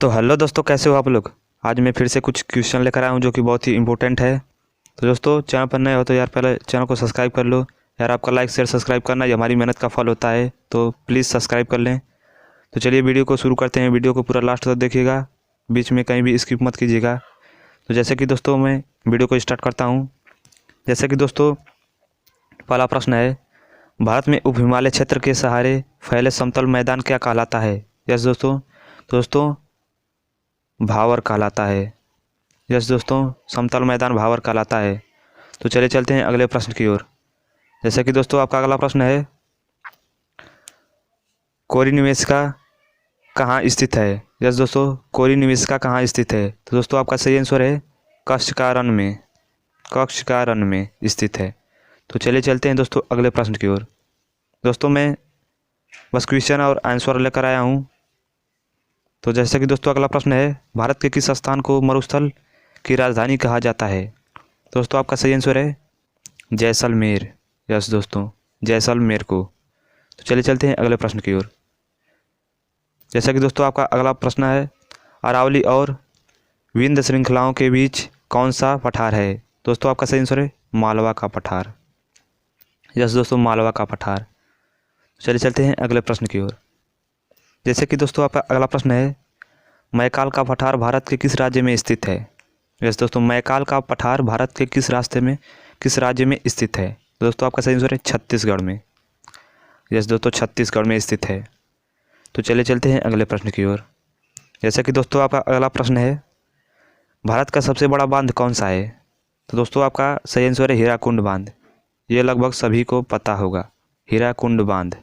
तो हेलो दोस्तों, कैसे हो आप लोग। आज मैं फिर से कुछ क्वेश्चन लेकर आया हूँ जो कि बहुत ही इंपॉर्टेंट है। तो दोस्तों, चैनल पर नए हो तो यार पहले चैनल को सब्सक्राइब कर लो। यार आपका लाइक शेयर सब्सक्राइब करना ये हमारी मेहनत का फल होता है, तो प्लीज़ सब्सक्राइब कर लें। तो चलिए वीडियो को शुरू करते हैं। वीडियो को पूरा लास्ट तक देखिएगा, बीच में कहीं भी स्किप मत कीजिएगा। तो जैसे कि दोस्तों मैं वीडियो को स्टार्ट करता हूँ। जैसे कि दोस्तों पहला प्रश्न है, भारत में उप हिमालय क्षेत्र के सहारे फैले समतल मैदान क्या कहलाता है। यस दोस्तों भावर कहलाता है। यस दोस्तों, समतल मैदान भावर कहलाता है। तो चलिए चलते हैं अगले प्रश्न की ओर। जैसे कि दोस्तों आपका अगला प्रश्न है, कोरी निवेशिका कहाँ स्थित है। यस दोस्तों, कोरी निवेशिका कहाँ स्थित है। तो दोस्तों आपका सही आंसर है कक्ष का रन में स्थित है। तो चलिए चलते हैं दोस्तों अगले प्रश्न की ओर। दोस्तों मैं बस क्वेश्चन और आंसर लेकर आया हूँ। तो जैसे कि दोस्तों अगला प्रश्न है, भारत के किस स्थान को मरुस्थल की राजधानी कहा जाता है। दोस्तों आपका सही आंसर है जैसलमेर। यस दोस्तों, जैसलमेर को। तो चलिए चलते हैं अगले प्रश्न की ओर। जैसा कि दोस्तों आपका अगला प्रश्न है, अरावली और विंध्य श्रृंखलाओं के बीच कौन सा पठार है। दोस्तों आपका सही आंसर है मालवा का पठार। यस दोस्तों, मालवा का पठार। चलिए चलते हैं अगले प्रश्न की ओर। जैसे कि दोस्तों आपका अगला प्रश्न है, मैकाल का पठार भारत के किस राज्य में स्थित है। यस दोस्तों, मैकाल का पठार भारत के किस राज्य में स्थित है। दोस्तों आपका सही आंसर है छत्तीसगढ़ में। यस दोस्तों, छत्तीसगढ़ में स्थित है। तो चलिए चलते हैं अगले प्रश्न की ओर। जैसे कि दोस्तों आपका अगला प्रश्न है, भारत का सबसे बड़ा बांध कौन सा है। तो दोस्तों आपका सही आंसर है हीराकुंड बांध। ये लगभग सभी को पता होगा, हीराकुंड बांध।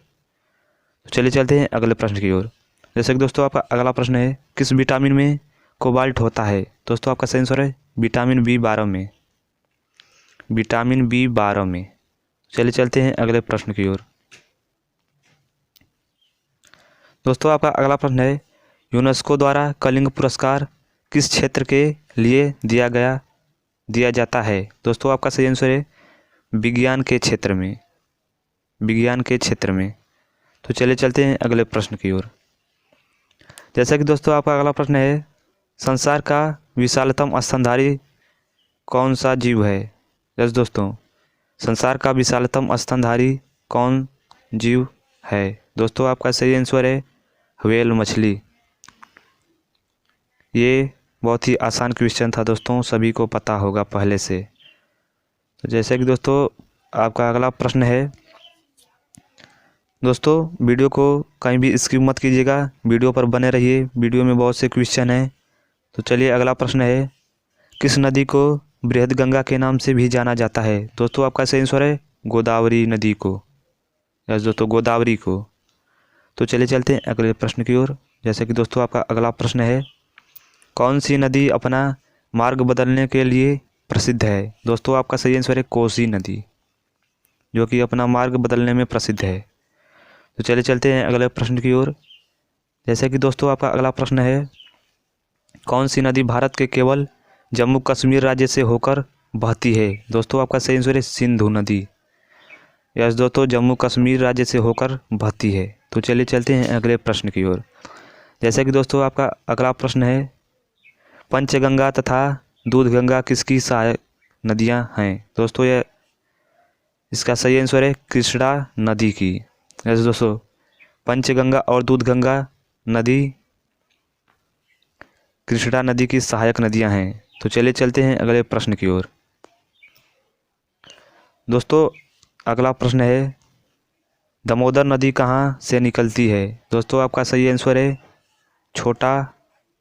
तो चलिए चलते हैं अगले प्रश्न की ओर। जैसे कि दोस्तों आपका अगला प्रश्न है, किस विटामिन में कोबाल्ट होता है। दोस्तों आपका सही आंसर है विटामिन B12 में। विटामिन B12 में। चलिए चलते हैं अगले प्रश्न की ओर। दोस्तों आपका अगला प्रश्न है, यूनेस्को द्वारा कलिंग पुरस्कार किस क्षेत्र के लिए दिया जाता है। दोस्तों आपका सही आंसर है विज्ञान के क्षेत्र में। तो चलिए चलते हैं अगले प्रश्न की ओर। जैसा कि दोस्तों आपका अगला प्रश्न है, संसार का विशालतम स्तनधारी कौन सा जीव है। यस दोस्तों, संसार का विशालतम स्तनधारी कौन जीव है। दोस्तों आपका सही आंसर है व्हेल मछली। ये बहुत ही आसान क्वेश्चन था दोस्तों, सभी को पता होगा पहले से। तो जैसे कि दोस्तों आपका अगला प्रश्न है, दोस्तों वीडियो को कहीं भी स्किप मत कीजिएगा, वीडियो पर बने रहिए, वीडियो में बहुत से क्वेश्चन हैं। तो चलिए अगला प्रश्न है, किस नदी को बृहद गंगा के नाम से भी जाना जाता है। दोस्तों आपका सही आंसर है गोदावरी नदी को। यस दोस्तों, गोदावरी को। तो चलिए चलते हैं अगले प्रश्न की ओर। जैसे कि दोस्तों आपका अगला प्रश्न है, कौन सी नदी अपना मार्ग बदलने के लिए प्रसिद्ध है। दोस्तों आपका सही आंसर है कोसी नदी, जो कि अपना मार्ग बदलने में प्रसिद्ध है। तो चलिए चलते हैं अगले प्रश्न की ओर। जैसे कि दोस्तों आपका अगला प्रश्न है, कौन सी नदी भारत के केवल जम्मू कश्मीर राज्य से होकर बहती है। दोस्तों आपका सही आंसर है सिंधु नदी। यस दोस्तों, जम्मू कश्मीर राज्य से होकर बहती है। तो चलिए चलते हैं अगले प्रश्न की ओर। जैसे कि दोस्तों आपका अगला प्रश्न है, पंचगंगा तथा दूधगंगा किसकी सहायक नदियां हैं। दोस्तों ये इसका सही आंसर है कृष्णा नदी की। यस दोस्तों, पंचगंगा और दूधगंगा नदी कृष्णा नदी की सहायक नदियां हैं। तो चलिए चलते हैं अगले प्रश्न की ओर। दोस्तों अगला प्रश्न है, दामोदर नदी कहाँ से निकलती है। दोस्तों आपका सही आंसर है छोटा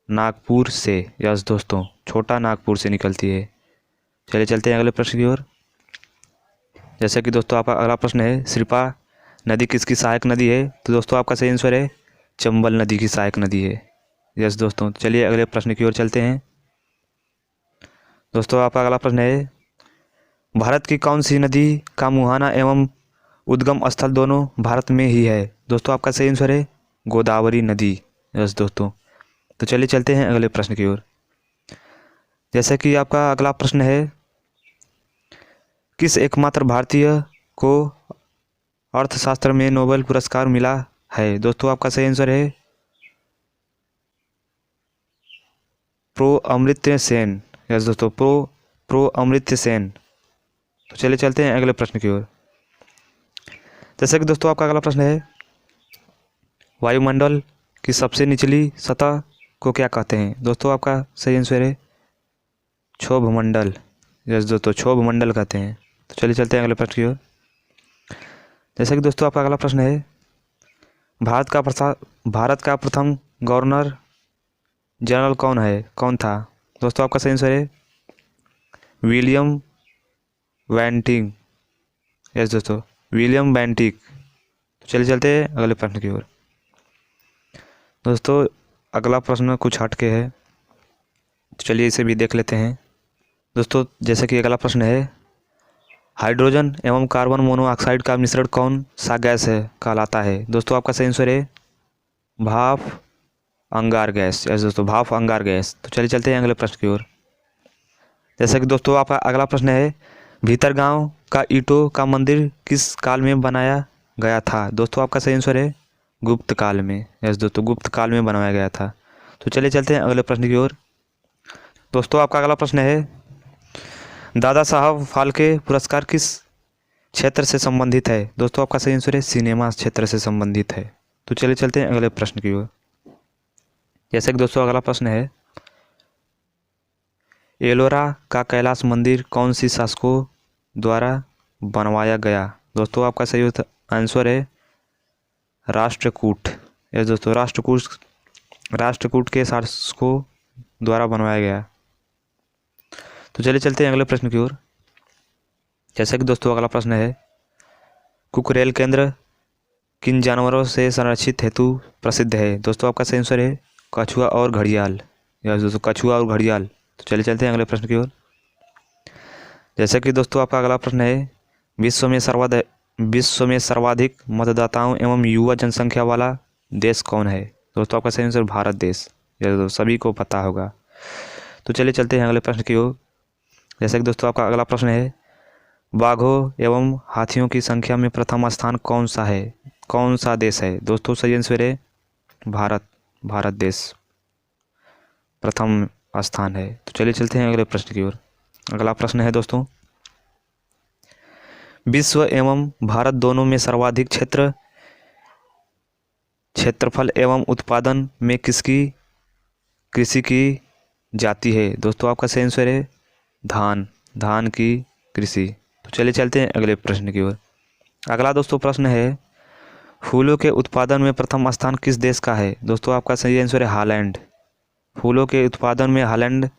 नागपुर से। यस दोस्तों, छोटा नागपुर से निकलती है। चलिए चलते हैं अगले प्रश्न की ओर। जैसे कि दोस्तों आपका अगला प्रश्न है, सिरपा नदी किसकी सहायक नदी है। तो दोस्तों आपका सही आंसर है चंबल नदी की सहायक नदी है। यस दोस्तों, चलिए अगले प्रश्न की ओर चलते हैं। दोस्तों आपका अगला प्रश्न है, भारत की कौन सी नदी का मुहाना एवं उद्गम स्थल दोनों भारत में ही है। दोस्तों आपका सही आंसर है गोदावरी नदी। यस दोस्तों, तो चलिए चलते हैं अगले प्रश्न की ओर। जैसे कि आपका अगला प्रश्न है, किस एकमात्र भारतीय को अर्थशास्त्र में नोबेल पुरस्कार मिला है। दोस्तों आपका सही आंसर है प्रो अमृत्य सेन। यस दोस्तों, प्रो अमृत्य सेन। तो चलिए चलते हैं अगले प्रश्न की ओर। जैसे कि दोस्तों आपका अगला प्रश्न है, वायुमंडल की सबसे निचली सतह को क्या कहते हैं? दोस्तों आपका सही आंसर है क्षोभमंडल। यस दोस्तों, क्षोभमंडल कहते हैं। तो चलिए चलते हैं अगले प्रश्न की ओर। जैसे कि दोस्तों आपका अगला प्रश्न है, भारत का प्रथम गवर्नर जनरल कौन था? दोस्तों आपका सही आंसर है विलियम बेंटिक। यस दोस्तों, विलियम बेंटिक। तो चलिए चलते हैं अगले प्रश्न की ओर। दोस्तों अगला प्रश्न कुछ हट के है, तो चलिए इसे भी देख लेते हैं। दोस्तों जैसे कि अगला प्रश्न है, हाइड्रोजन एवं कार्बन मोनोऑक्साइड का मिश्रण कौन सा गैस है कहलाता है? दोस्तों आपका सही आंसर है भाप अंगार गैस। यस दोस्तों, भाप अंगार गैस। तो चलिए चलते हैं अगले प्रश्न की ओर। जैसे कि दोस्तों आपका अगला प्रश्न है, भीतरगांव का ईंटों का मंदिर किस काल में बनाया गया था? दोस्तों आपका सही आंसर है गुप्त काल में। यस दोस्तों, गुप्त काल में बनाया गया था। तो चलिए चलते हैं अगले प्रश्न की ओर। दोस्तों आपका अगला प्रश्न है, दादा साहब फाल्के पुरस्कार किस क्षेत्र से संबंधित है? दोस्तों आपका सही आंसर है सिनेमा क्षेत्र से संबंधित है। तो चलिए चलते हैं अगले प्रश्न की ओर। जैसे कि दोस्तों अगला प्रश्न है, एलोरा का कैलाश मंदिर कौन सी शासकों द्वारा बनवाया गया? दोस्तों आपका सही आंसर है राष्ट्रकूट। यस दोस्तों, राष्ट्रकूट के शासकों द्वारा बनवाया गया। तो चलिए चलते हैं अगले प्रश्न की ओर। जैसे कि दोस्तों अगला प्रश्न है, कुकरेल केंद्र किन जानवरों से संरक्षित हेतु प्रसिद्ध है? दोस्तों आपका सही आंसर है कछुआ और घड़ियाल। यस दोस्तों, कछुआ और घड़ियाल। तो चलिए चलते हैं अगले प्रश्न की ओर। जैसे कि दोस्तों आपका अगला प्रश्न है, विश्व में सर्वाधिक मतदाताओं एवं युवा जनसंख्या वाला देश कौन है? दोस्तों आपका सही आंसर भारत देश। यह दोस्तों सभी को पता होगा। तो चलिए चलते हैं अगले प्रश्न की ओर। जैसे कि दोस्तों आपका अगला प्रश्न है, बाघों एवं हाथियों की संख्या में प्रथम स्थान कौन सा देश है? दोस्तों सही आंसर है भारत देश प्रथम स्थान है। तो चलिए चलते हैं अगले प्रश्न की ओर। अगला प्रश्न है दोस्तों, विश्व एवं भारत दोनों में सर्वाधिक क्षेत्रफल एवं उत्पादन में किसकी कृषि की जाती है? दोस्तों आपका सही आंसर है धान की कृषि। तो चलिए चलते हैं अगले प्रश्न की ओर। अगला दोस्तों प्रश्न है, फूलों के उत्पादन में प्रथम स्थान किस देश का है? दोस्तों आपका सही आंसर है हॉलैंड। फूलों के उत्पादन में हॉलैंड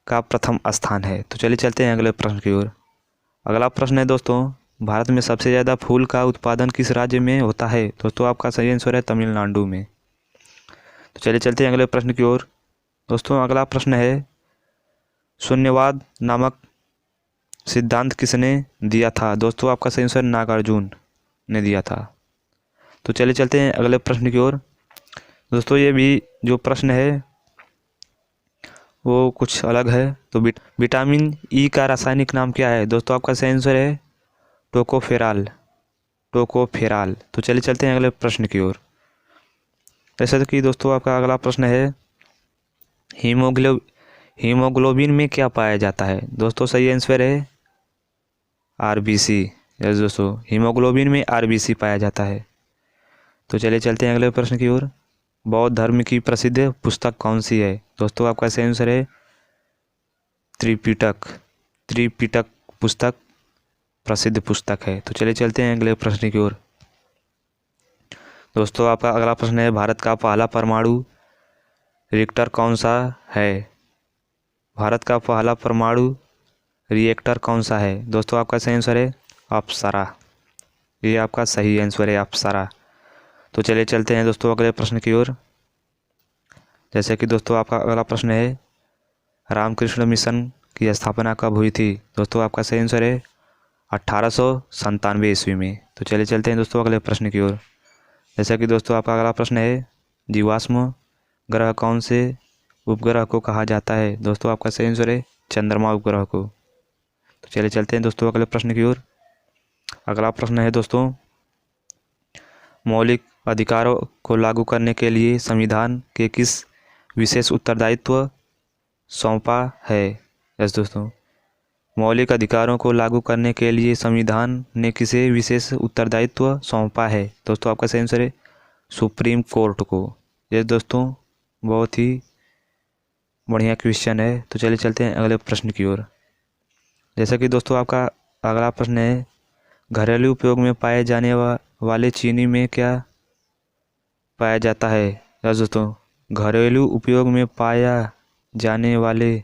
का प्रथम स्थान है। तो चलिए चलते हैं अगले प्रश्न की ओर। अगला प्रश्न है दोस्तों, भारत में सबसे ज़्यादा फूल का उत्पादन किस राज्य में होता है? दोस्तों आपका सही आंसर है तमिलनाडु में। तो चलिए चलते हैं अगले प्रश्न की ओर। दोस्तों अगला प्रश्न है, शून्यवाद नामक सिद्धांत किसने दिया था? दोस्तों आपका सही आंसर नागार्जुन ने दिया था। तो चलिए चलते हैं अगले प्रश्न की ओर। दोस्तों ये भी जो प्रश्न है वो कुछ अलग है। तो विटामिन ई का रासायनिक नाम क्या है? दोस्तों आपका सही आंसर है टोकोफेराल। तो चलिए चलते हैं अगले प्रश्न की ओर। जैसे कि दोस्तों आपका अगला प्रश्न है, हीमोग्लोबिन में क्या पाया जाता है? दोस्तों सही आंसर है आरबीसी। यस दोस्तों, हीमोग्लोबिन में आरबीसी पाया जाता है। तो चलिए चलते हैं अगले प्रश्न की ओर। बौद्ध धर्म की प्रसिद्ध पुस्तक कौन सी है? दोस्तों आपका सही आंसर है त्रिपिटक पुस्तक प्रसिद्ध पुस्तक है। तो चलिए चलते हैं अगले प्रश्न की ओर। दोस्तों आपका अगला प्रश्न है, भारत का पहला परमाणु रिएक्टर कौन सा है? भारत का पहला परमाणु रिएक्टर कौन सा है? दोस्तों आपका सही आंसर है अप्सरा। ये आपका सही आंसर है अप्सरा। तो चलिए चलते हैं दोस्तों अगले प्रश्न की ओर। जैसे कि दोस्तों आपका अगला प्रश्न है, रामकृष्ण मिशन की स्थापना कब हुई थी? दोस्तों आपका सही आंसर है 1897 ईस्वी में। तो चलिए चलते हैं दोस्तों अगले प्रश्न की ओर। जैसा कि दोस्तों आपका अगला प्रश्न है, जीवाश्म ग्रह कौन से उपग्रह को कहा जाता है? दोस्तों आपका सही आंसर है चंद्रमा उपग्रह को। तो चलिए चलते हैं दोस्तों अगले प्रश्न की ओर। अगला प्रश्न है दोस्तों, मौलिक अधिकारों को लागू करने के लिए संविधान के किस विशेष उत्तरदायित्व सौंपा है। यस दोस्तों। मौलिक अधिकारों को लागू करने के लिए संविधान ने किसे विशेष उत्तरदायित्व सौंपा है? दोस्तों आपका सही आंसर है सुप्रीम कोर्ट को। यस दोस्तों, बहुत ही बढ़िया क्वेश्चन है। तो चलिए चलते हैं अगले प्रश्न की ओर। जैसा कि दोस्तों आपका अगला प्रश्न है, घरेलू उपयोग में पाए जाने वाले चीनी में क्या पाया जाता है? यस दोस्तों, घरेलू उपयोग में पाया जाने वाले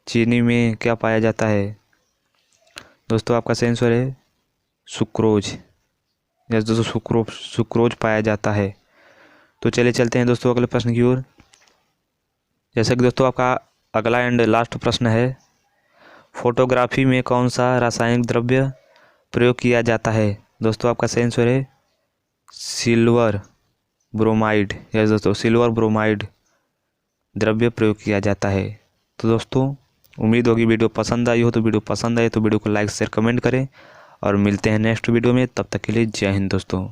चीनी में क्या पाया जाता है? दोस्तों आपका सही आंसर है सुक्रोज। यस दोस्तों, सुक्रोज पाया जाता है। तो चलिए चलते हैं दोस्तों अगले प्रश्न की ओर। जैसा कि दोस्तों आपका अगला एंड लास्ट प्रश्न है, फोटोग्राफी में कौन सा रासायनिक द्रव्य प्रयोग किया जाता है? दोस्तों आपका सही आंसर है सिल्वर ब्रोमाइड। यस दोस्तों, सिल्वर ब्रोमाइड द्रव्य प्रयोग किया जाता है। तो दोस्तों उम्मीद होगी वीडियो पसंद आई हो। तो वीडियो पसंद आए तो वीडियो को लाइक शेयर कमेंट करें और मिलते हैं नेक्स्ट वीडियो में। तब तक के लिए जय हिंद दोस्तों।